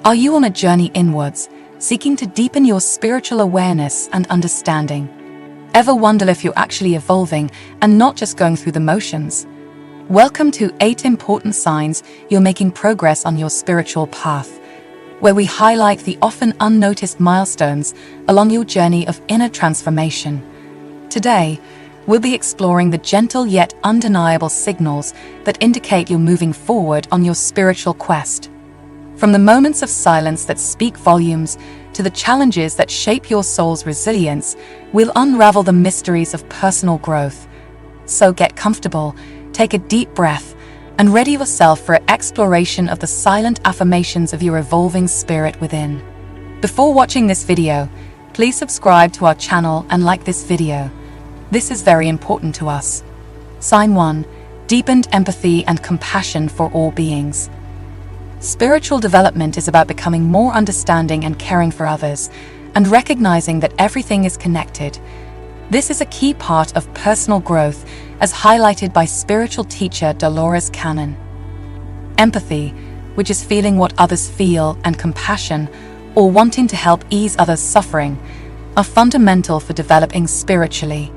Are you on a journey inwards, seeking to deepen your spiritual awareness and understanding? Ever wonder if you're actually evolving and not just going through the motions? Welcome to 8 important signs you're making progress on your spiritual path, where we highlight the often unnoticed milestones along your journey of inner transformation. Today, we'll be exploring the gentle yet undeniable signals that indicate you're moving forward on your spiritual quest. From the moments of silence that speak volumes to the challenges that shape your soul's resilience, we'll unravel the mysteries of personal growth. So get comfortable, take a deep breath, and ready yourself for an exploration of the silent affirmations of your evolving spirit within. Before watching this video, please subscribe to our channel and like this video. This is very important to us. Sign 1. Deepened empathy and compassion for all beings. Spiritual development is about becoming more understanding and caring for others, and recognizing that everything is connected. This is a key part of personal growth, as highlighted by spiritual teacher Dolores. Empathy, which is feeling what others feel, and compassion, or wanting to help ease others' suffering, are fundamental for developing spiritually.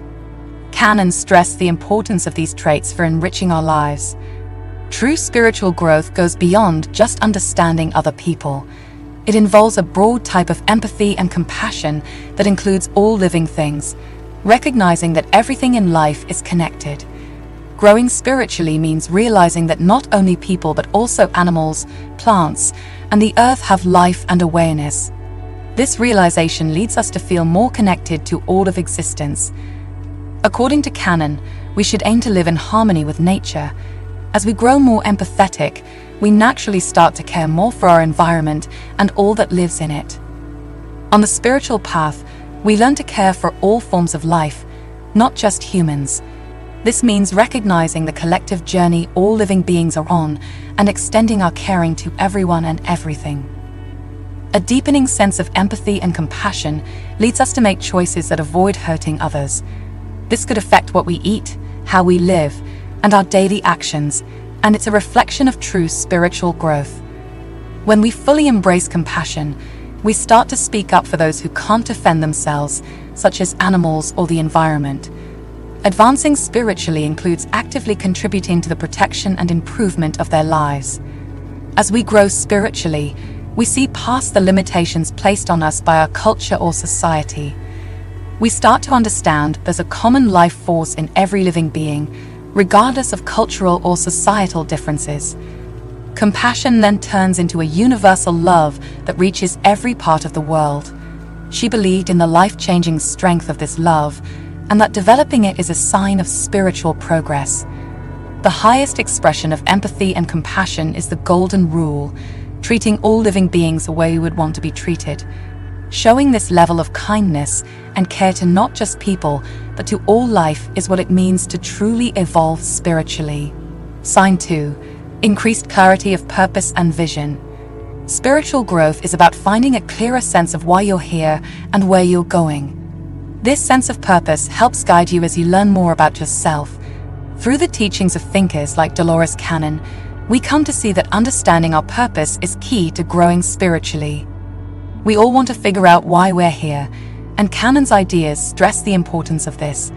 Canon stressed the importance of these traits for enriching our lives. True spiritual growth goes beyond just understanding other people. It involves a broad type of empathy and compassion that includes all living things, recognizing that everything in life is connected. Growing spiritually means realizing that not only people but also animals, plants, and the earth have life and awareness. This realization leads us to feel more connected to all of existence. According to Canon, we should aim to live in harmony with nature. As we grow more empathetic, we naturally start to care more for our environment and all that lives in it. On the spiritual path, we learn to care for all forms of life, not just humans. This means recognizing the collective journey all living beings are on and extending our caring to everyone and everything. A deepening sense of empathy and compassion leads us to make choices that avoid hurting others. This could affect what we eat, how we live, and our daily actions, and it's a reflection of true spiritual growth. When we fully embrace compassion, we start to speak up for those who can't defend themselves, such as animals or the environment. Advancing spiritually includes actively contributing to the protection and improvement of their lives. As we grow spiritually, we see past the limitations placed on us by our culture or society. We start to understand there's a common life force in every living being, regardless of cultural or societal differences. Compassion then turns into a universal love that reaches every part of the world. She believed in the life-changing strength of this love, and that developing it is a sign of spiritual progress. The highest expression of empathy and compassion is the golden rule, treating all living beings the way we would want to be treated. Showing this level of kindness and care to not just people, but to all life is what it means to truly evolve spiritually. Sign 2. Increased clarity of purpose and vision. Spiritual growth is about finding a clearer sense of why you're here and where you're going. This sense of purpose helps guide you as you learn more about yourself. Through the teachings of thinkers like Dolores, we come to see that understanding our purpose is key to growing spiritually. We all want to figure out why we're here, and Canon's ideas stress the importance of this.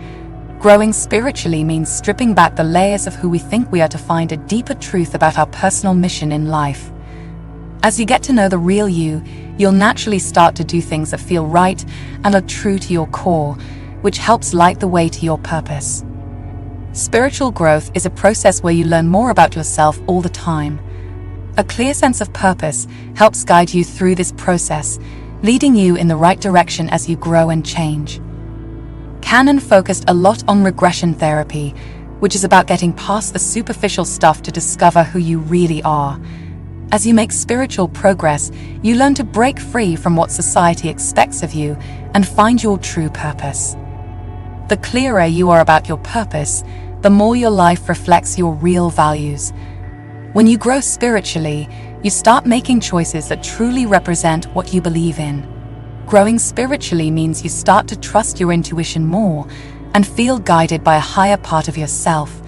Growing spiritually means stripping back the layers of who we think we are to find a deeper truth about our personal mission in life. As you get to know the real you, you'll naturally start to do things that feel right and are true to your core, which helps light the way to your purpose. Spiritual growth is a process where you learn more about yourself all the time. A clear sense of purpose helps guide you through this process, leading you in the right direction as you grow and change. Canon focused a lot on regression therapy, which is about getting past the superficial stuff to discover who you really are. As you make spiritual progress, you learn to break free from what society expects of you and find your true purpose. The clearer you are about your purpose, the more your life reflects your real values. When you grow spiritually, you start making choices that truly represent what you believe in. Growing spiritually means you start to trust your intuition more and feel guided by a higher part of yourself.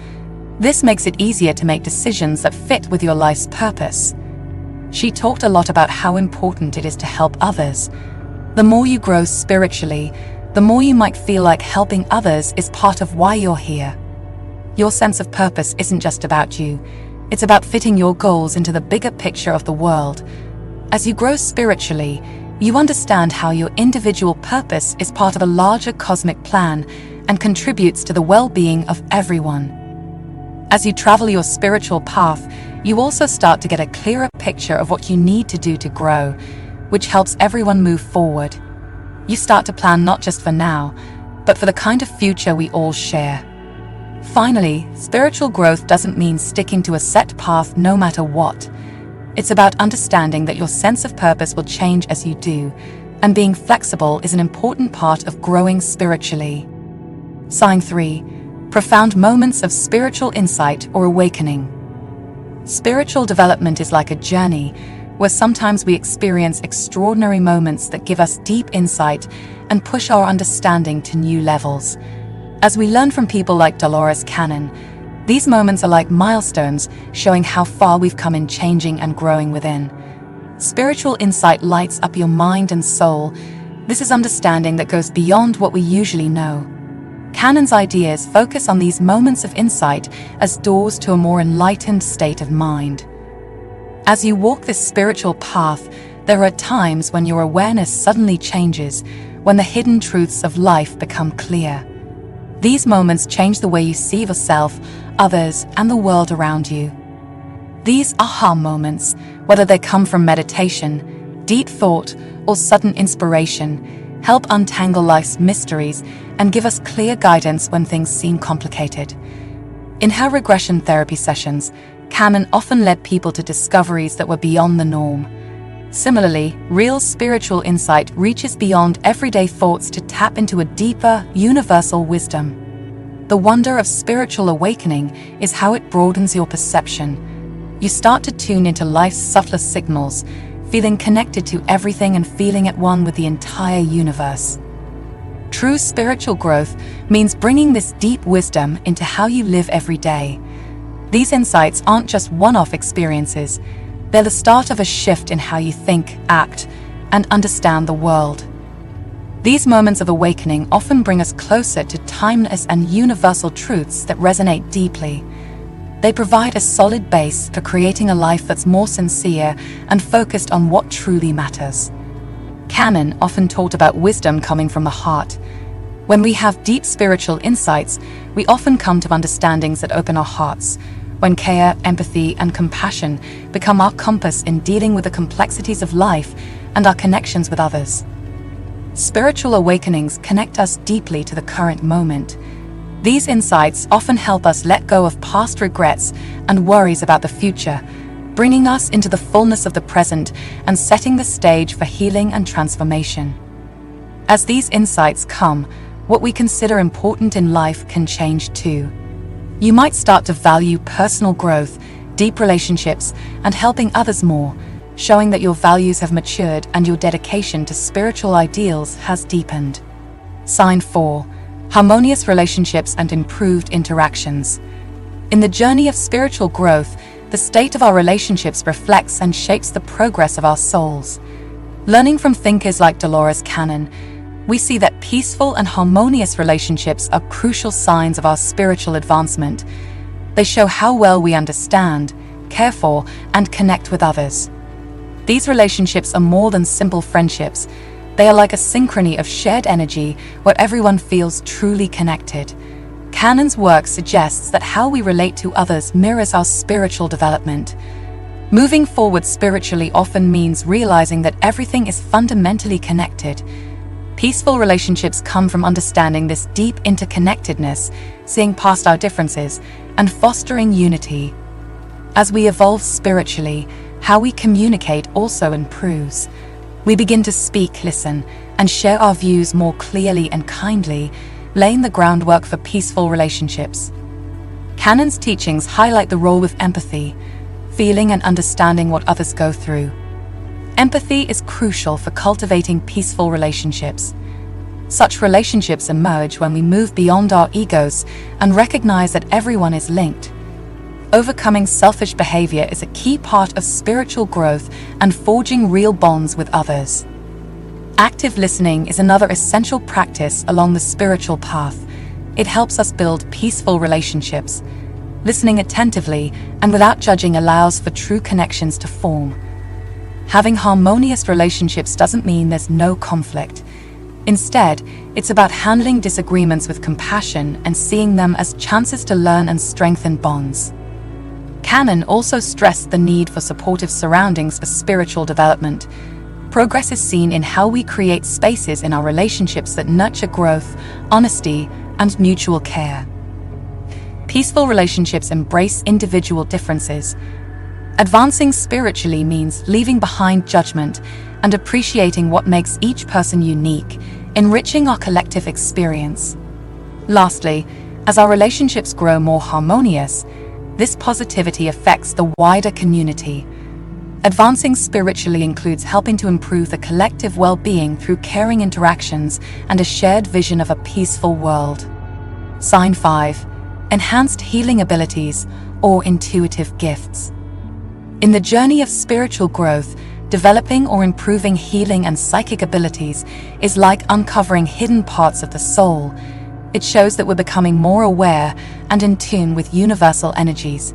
This makes it easier to make decisions that fit with your life's purpose. She talked a lot about how important it is to help others. The more you grow spiritually, the more you might feel like helping others is part of why you're here. Your sense of purpose isn't just about you. It's about fitting your goals into the bigger picture of the world. As you grow spiritually, you understand how your individual purpose is part of a larger cosmic plan and contributes to the well-being of everyone. As you travel your spiritual path, you also start to get a clearer picture of what you need to do to grow, which helps everyone move forward. You start to plan not just for now, but for the kind of future we all share. Finally, spiritual growth doesn't mean sticking to a set path no matter what. It's about understanding that your sense of purpose will change as you do, and being flexible is an important part of growing spiritually. Sign 3. Profound moments of spiritual insight or awakening. Spiritual development is like a journey where sometimes we experience extraordinary moments that give us deep insight and push our understanding to new levels. As we learn from people like Dolores, these moments are like milestones showing how far we've come in changing and growing within. Spiritual insight lights up your mind and soul. This is understanding that goes beyond what we usually know. Canon's ideas focus on these moments of insight as doors to a more enlightened state of mind. As you walk this spiritual path, there are times when your awareness suddenly changes, when the hidden truths of life become clear. These moments change the way you see yourself, others, and the world around you. These aha moments, whether they come from meditation, deep thought, or sudden inspiration, help untangle life's mysteries and give us clear guidance when things seem complicated. In her regression therapy sessions, Canon often led people to discoveries that were beyond the norm. Similarly, real spiritual insight reaches beyond everyday thoughts to tap into a deeper, universal wisdom. The wonder of spiritual awakening is how it broadens your perception. You start to tune into life's subtlest signals, feeling connected to everything and feeling at one with the entire universe. True spiritual growth means bringing this deep wisdom into how you live every day. These insights aren't just one-off experiences. They're the start of a shift in how you think, act, and understand the world. These moments of awakening often bring us closer to timeless and universal truths that resonate deeply. They provide a solid base for creating a life that's more sincere and focused on what truly matters. Canon often taught about wisdom coming from the heart. When we have deep spiritual insights, we often come to understandings that open our hearts, when care, empathy, and compassion become our compass in dealing with the complexities of life and our connections with others. Spiritual awakenings connect us deeply to the current moment. These insights often help us let go of past regrets and worries about the future, bringing us into the fullness of the present and setting the stage for healing and transformation. As these insights come, what we consider important in life can change too. You might start to value personal growth, deep relationships, and helping others more, showing that your values have matured and your dedication to spiritual ideals has deepened. Sign 4. Harmonious relationships and improved interactions. In the journey of spiritual growth, the state of our relationships reflects and shapes the progress of our souls. Learning from thinkers like Dolores, we see that peaceful and harmonious relationships are crucial signs of our spiritual advancement. They show how well we understand, care for, and connect with others. These relationships are more than simple friendships. They are like a synchrony of shared energy where everyone feels truly connected. Canon's work suggests that how we relate to others mirrors our spiritual development. Moving forward spiritually often means realizing that everything is fundamentally connected. Peaceful relationships come from understanding this deep interconnectedness, seeing past our differences, and fostering unity. As we evolve spiritually, how we communicate also improves. We begin to speak, listen, and share our views more clearly and kindly, laying the groundwork for peaceful relationships. Canon's teachings highlight the role of empathy, feeling and understanding what others go through. Empathy is crucial for cultivating peaceful relationships. Such relationships emerge when we move beyond our egos and recognize that everyone is linked. overcoming selfish behavior is a key part of spiritual growth and forging real bonds with others. Active listening is another essential practice along the spiritual path. It helps us build peaceful relationships. Listening attentively and without judging allows for true connections to form. Having harmonious relationships doesn't mean there's no conflict. Instead, it's about handling disagreements with compassion and seeing them as chances to learn and strengthen bonds. Canon also stressed the need for supportive surroundings for spiritual development. Progress is seen in how we create spaces in our relationships that nurture growth, honesty, and mutual care. Peaceful relationships embrace individual differences. Advancing spiritually means leaving behind judgment and appreciating what makes each person unique, enriching our collective experience. Lastly, as our relationships grow more harmonious, this positivity affects the wider community. Advancing spiritually includes helping to improve the collective well-being through caring interactions and a shared vision of a peaceful world. Sign 5. Enhanced healing abilities or intuitive gifts. In the journey of spiritual growth, developing or improving healing and psychic abilities is like uncovering hidden parts of the soul. It shows that we're becoming more aware and in tune with universal energies.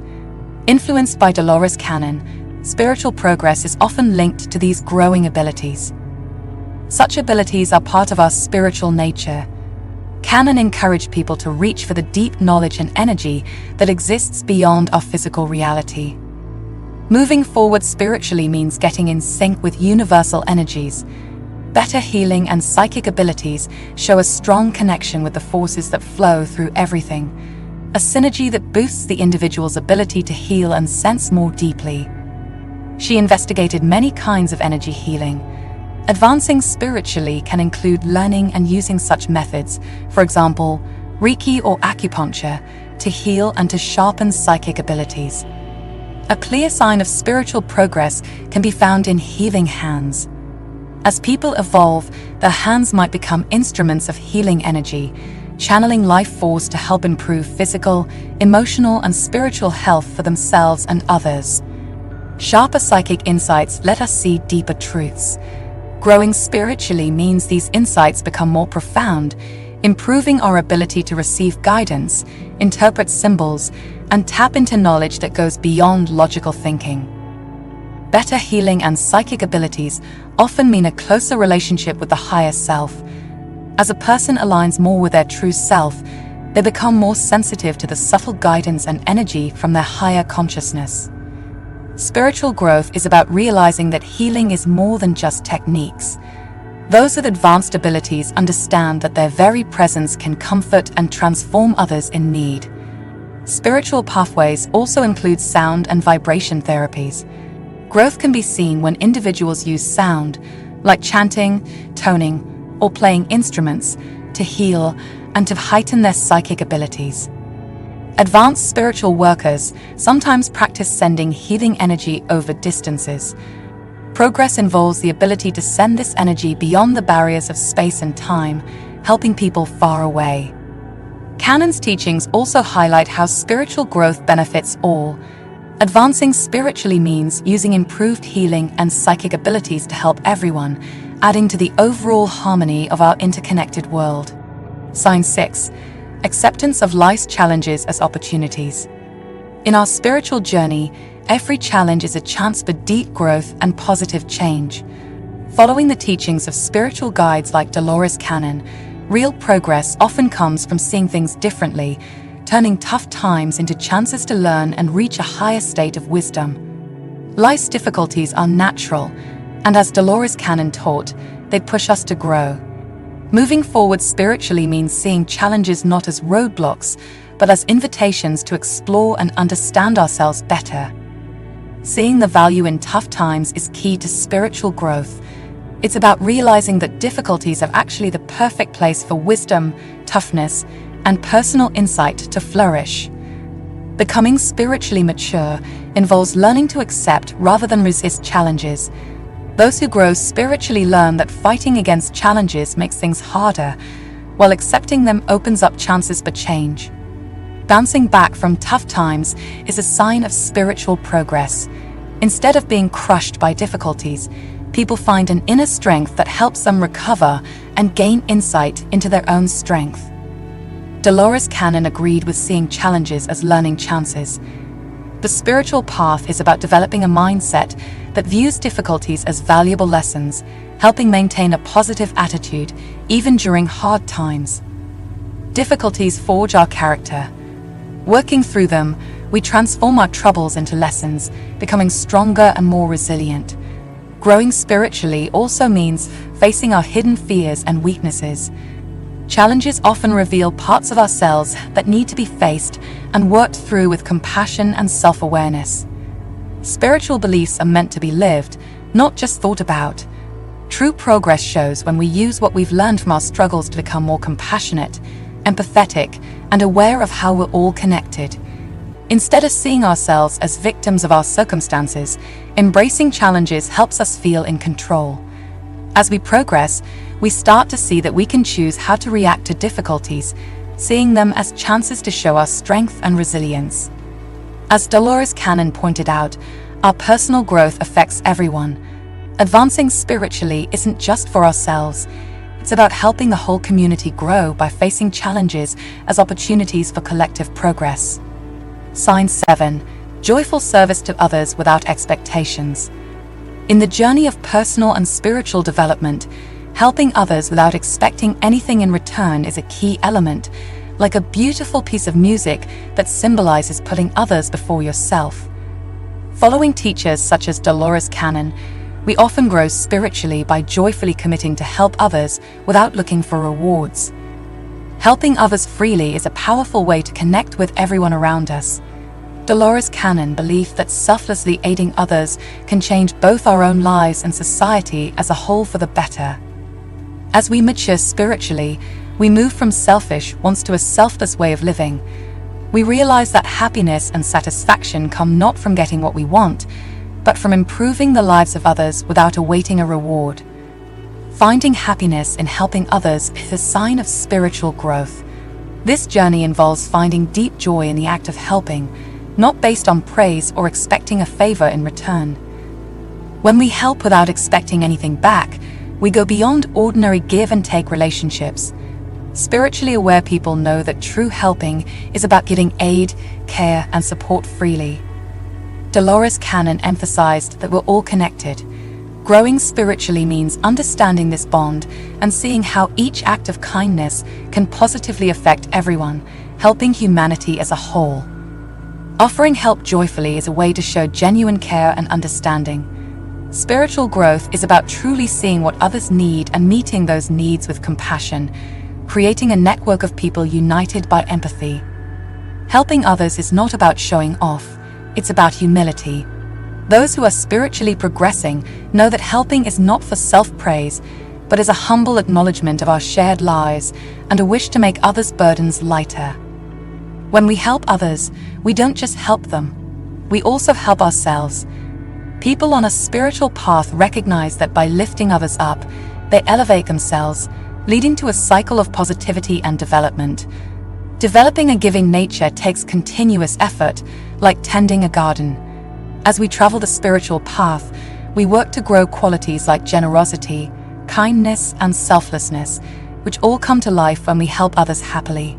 Influenced by Dolores Canon, spiritual progress is often linked to these growing abilities. Such abilities are part of our spiritual nature. Canon encouraged people to reach for the deep knowledge and energy that exists beyond our physical reality. Moving forward spiritually means getting in sync with universal energies. Better healing and psychic abilities show a strong connection with the forces that flow through everything, a synergy that boosts the individual's ability to heal and sense more deeply. She investigated many kinds of energy healing. Advancing spiritually can include learning and using such methods, for example, Reiki or acupuncture, to heal and to sharpen psychic abilities. A clear sign of spiritual progress can be found in healing hands. As people evolve, their hands might become instruments of healing energy, channeling life force to help improve physical, emotional, and spiritual health for themselves and others. Sharper psychic insights let us see deeper truths. Growing spiritually means these insights become more profound, improving our ability to receive guidance, interpret symbols, and tap into knowledge that goes beyond logical thinking. Better healing and psychic abilities often mean a closer relationship with the higher self. As a person aligns more with their true self, they become more sensitive to the subtle guidance and energy from their higher consciousness. Spiritual growth is about realizing that healing is more than just techniques. Those with advanced abilities understand that their very presence can comfort and transform others in need. Spiritual pathways also include sound and vibration therapies. Growth can be seen when individuals use sound, like chanting, toning, or playing instruments, to heal and to heighten their psychic abilities. Advanced spiritual workers sometimes practice sending healing energy over distances. Progress involves the ability to send this energy beyond the barriers of space and time, helping people far away. Canon's teachings also highlight how spiritual growth benefits all. Advancing spiritually means using improved healing and psychic abilities to help everyone, adding to the overall harmony of our interconnected world. Sign 6. Acceptance of life's challenges as opportunities. In our spiritual journey, every challenge is a chance for deep growth and positive change. Following the teachings of spiritual guides like Dolores Canon, real progress often comes from seeing things differently, turning tough times into chances to learn and reach a higher state of wisdom. Life's difficulties are natural, and as Dolores Canon taught, they push us to grow. Moving forward spiritually means seeing challenges not as roadblocks, but as invitations to explore and understand ourselves better. Seeing the value in tough times is key to spiritual growth. It's about realizing that difficulties are actually the perfect place for wisdom, toughness, and personal insight to flourish. Becoming spiritually mature involves learning to accept rather than resist challenges. Those who grow spiritually learn that fighting against challenges makes things harder, while accepting them opens up chances for change. Bouncing back from tough times is a sign of spiritual progress. Instead of being crushed by difficulties, people find an inner strength that helps them recover and gain insight into their own strength. Dolores Cannon agreed with seeing challenges as learning chances. The spiritual path is about developing a mindset that views difficulties as valuable lessons, helping maintain a positive attitude even during hard times. Difficulties forge our character. Working through them, we transform our troubles into lessons, becoming stronger and more resilient. Growing spiritually also means facing our hidden fears and weaknesses. Challenges often reveal parts of ourselves that need to be faced and worked through with compassion and self-awareness. Spiritual beliefs are meant to be lived, not just thought about. True progress shows when we use what we've learned from our struggles to become more compassionate, empathetic, and aware of how we're all connected. Instead of seeing ourselves as victims of our circumstances, embracing challenges helps us feel in control. As we progress, we start to see that we can choose how to react to difficulties, seeing them as chances to show our strength and resilience. As Dolores Cannon pointed out, our personal growth affects everyone. Advancing spiritually isn't just for ourselves. It's about helping the whole community grow by facing challenges as opportunities for collective progress. Sign 7. Joyful service to others without expectations. In the journey of personal and spiritual development, helping others without expecting anything in return is a key element, like a beautiful piece of music that symbolizes putting others before yourself. Following teachers such as Dolores Cannon, we often grow spiritually by joyfully committing to help others without looking for rewards. Helping others freely is a powerful way to connect with everyone around us. Dolores Cannon believed that selflessly aiding others can change both our own lives and society as a whole for the better. As we mature spiritually, we move from selfish wants to a selfless way of living. We realize that happiness and satisfaction come not from getting what we want, but from improving the lives of others without awaiting a reward. Finding happiness in helping others is a sign of spiritual growth. This journey involves finding deep joy in the act of helping, not based on praise or expecting a favor in return. When we help without expecting anything back, we go beyond ordinary give and take relationships. Spiritually aware people know that true helping is about giving aid, care, and support freely. Dolores Cannon emphasized that we're all connected. Growing spiritually means understanding this bond and seeing how each act of kindness can positively affect everyone, helping humanity as a whole. Offering help joyfully is a way to show genuine care and understanding. Spiritual growth is about truly seeing what others need and meeting those needs with compassion, creating a network of people united by empathy. Helping others is not about showing off. It's about humility. Those who are spiritually progressing know that helping is not for self-praise, but is a humble acknowledgement of our shared lives and a wish to make others' burdens lighter. When we help others, we don't just help them. We also help ourselves. People on a spiritual path recognize that by lifting others up, they elevate themselves, leading to a cycle of positivity and development. Developing a giving nature takes continuous effort, like tending a garden. As we travel the spiritual path, we work to grow qualities like generosity, kindness, and selflessness, which all come to life when we help others happily.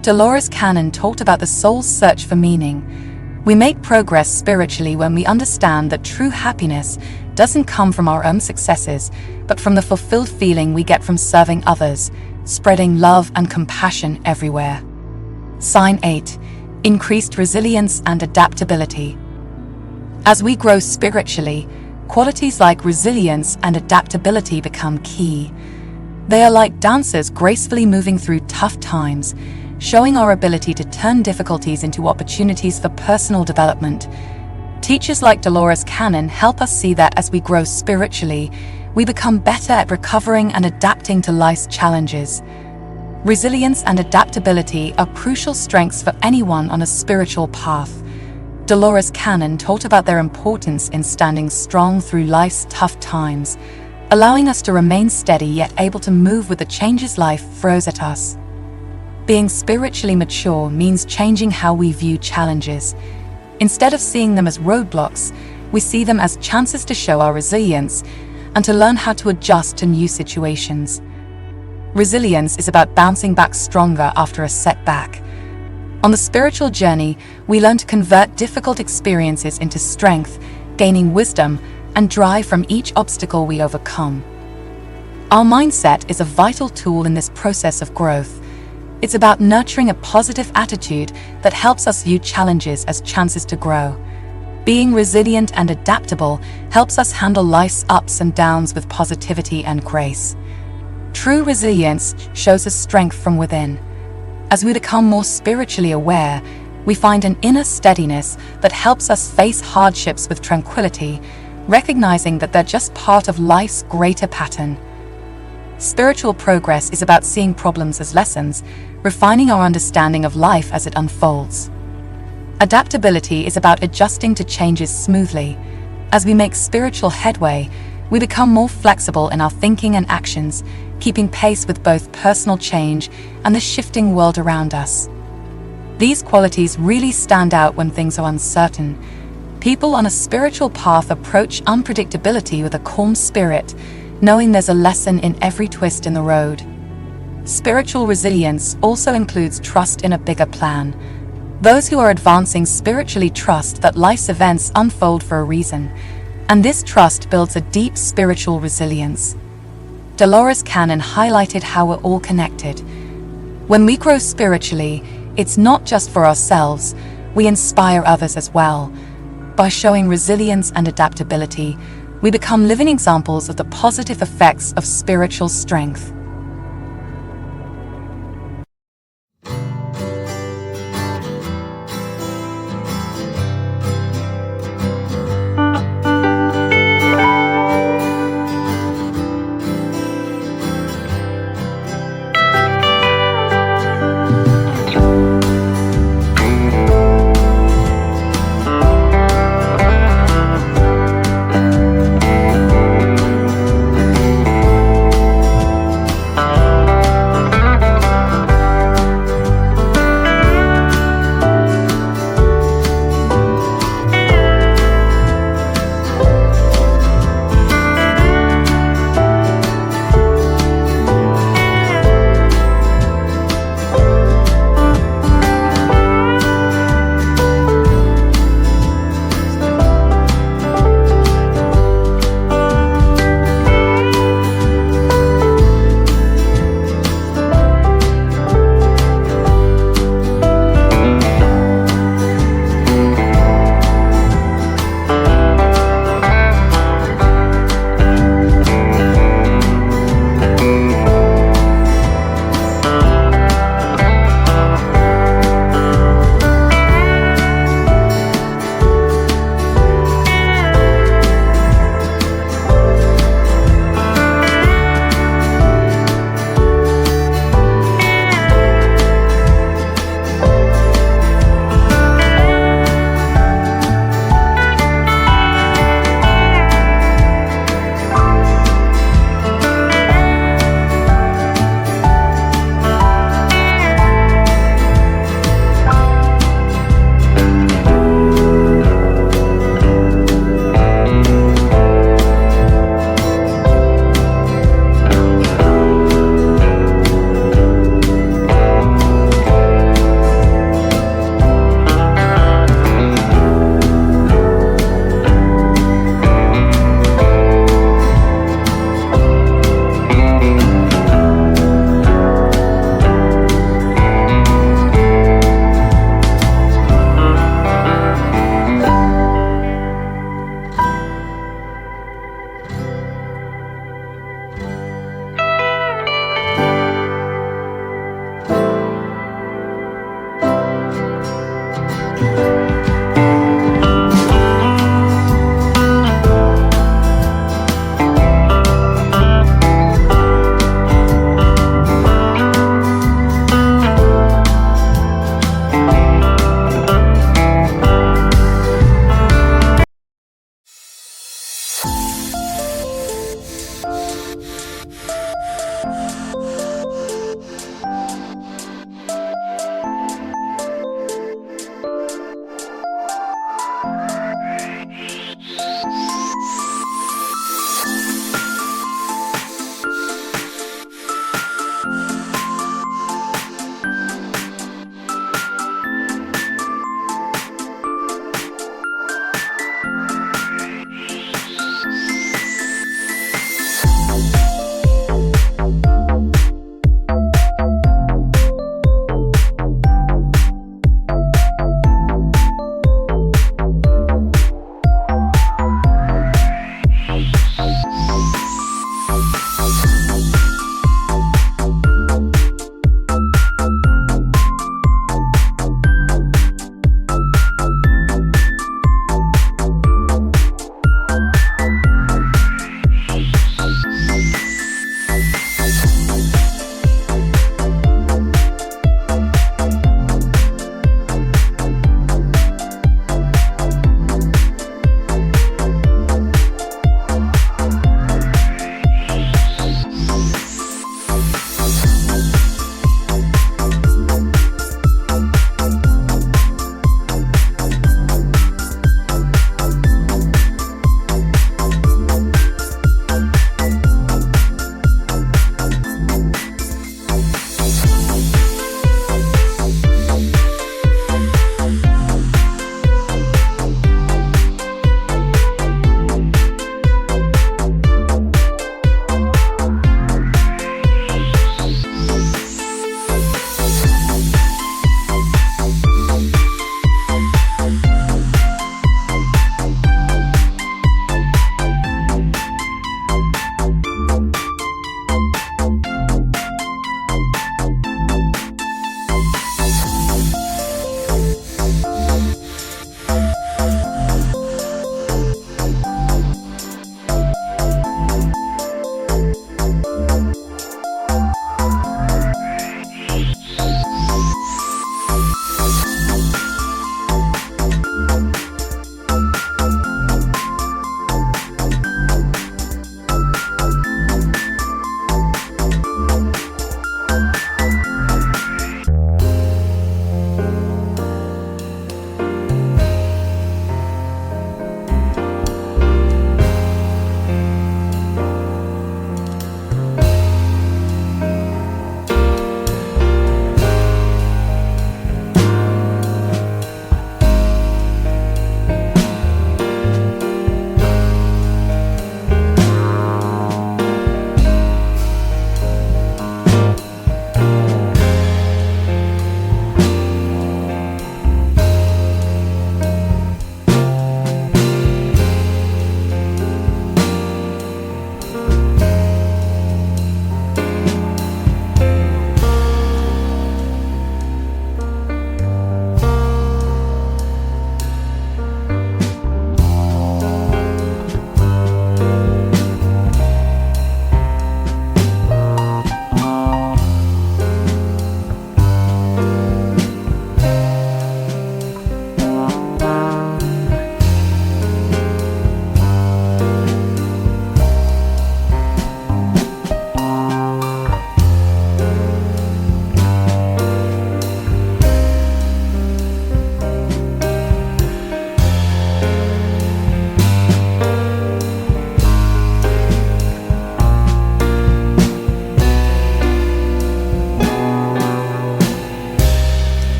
Dolores Cannon talked about the soul's search for meaning. We make progress spiritually when we understand that true happiness doesn't come from our own successes, but from the fulfilled feeling we get from serving others, spreading love and compassion everywhere. Sign 8. Increased resilience and adaptability. As we grow spiritually, qualities like resilience and adaptability become key. They are like dancers gracefully moving through tough times, showing our ability to turn difficulties into opportunities for personal development. Teachers like Dolores Cannon help us see that as we grow spiritually, we become better at recovering and adapting to life's challenges. Resilience and adaptability are crucial strengths for anyone on a spiritual path. Dolores Cannon taught about their importance in standing strong through life's tough times, allowing us to remain steady yet able to move with the changes life throws at us. Being spiritually mature means changing how we view challenges. Instead of seeing them as roadblocks, we see them as chances to show our resilience and to learn how to adjust to new situations. Resilience is about bouncing back stronger after a setback. On the spiritual journey, we learn to convert difficult experiences into strength, gaining wisdom and drive from each obstacle we overcome. Our mindset is a vital tool in this process of growth. It's about nurturing a positive attitude that helps us view challenges as chances to grow. Being resilient and adaptable helps us handle life's ups and downs with positivity and grace. True resilience shows us strength from within. As we become more spiritually aware, we find an inner steadiness that helps us face hardships with tranquility, recognizing that they're just part of life's greater pattern. Spiritual progress is about seeing problems as lessons, refining our understanding of life as it unfolds. Adaptability is about adjusting to changes smoothly. As we make spiritual headway, we become more flexible in our thinking and actions, keeping pace with both personal change and the shifting world around us. These qualities really stand out when things are uncertain. People on a spiritual path approach unpredictability with a calm spirit, knowing there's a lesson in every twist in the road. Spiritual resilience also includes trust in a bigger plan. Those who are advancing spiritually trust that life's events unfold for a reason, and this trust builds a deep spiritual resilience. Dolores Cannon highlighted how we're all connected. When we grow spiritually, it's not just for ourselves, we inspire others as well. By showing resilience and adaptability, we become living examples of the positive effects of spiritual strength.